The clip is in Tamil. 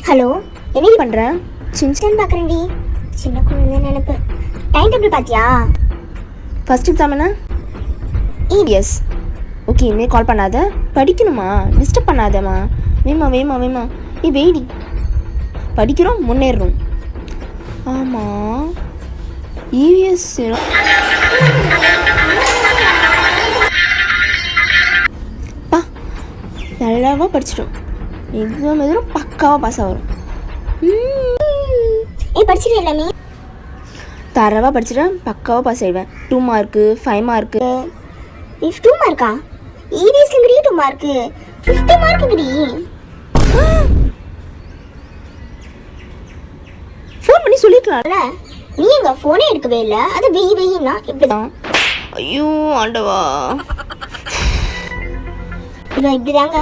ஹலோ, என்னடி பண்ற? சின்ன பாக்குறேன்டி. சின்ன குழந்தை நினைப்பு. டைம் டேபிள் பாத்தியா? ஃபர்ஸ்ட் எக்ஸாம் என்ன? EVS. ஓகே, இனிமே கால் பண்ணாத. படிக்கணுமா? டிஸ்டர்ப் பண்ணாதம்மா. வேமா வேமா வேமா. வெயிடி. படிக்கிறோம், முன்னேறணும். ஆமாம், EVS பா நல்லாவா படிச்சிட்டோம். எக்ஸாம் எதுவும் பக்காவாக பாஸ் ஆகும். படிச்சிட்டு எல்லாமே தரவாக படிச்சிட்டேன், பக்காவாக பாஸ் ஆகிடுவேன். 2 மார்க்கு 5 மார்க்கு. 2 மார்க்கா? EVSலங்கடி 2 மார்க்கு 50 மார்க்குங்கடி. ஃபோன் பண்ணி சொல்லிருக்கலாம்ல. நீ எங்க ஃபோனே எடுக்கவே இல்லை. அது வெய்யின்னா இப்படிதான். ஐயோ ஆண்டவா, இப்படிதாங்க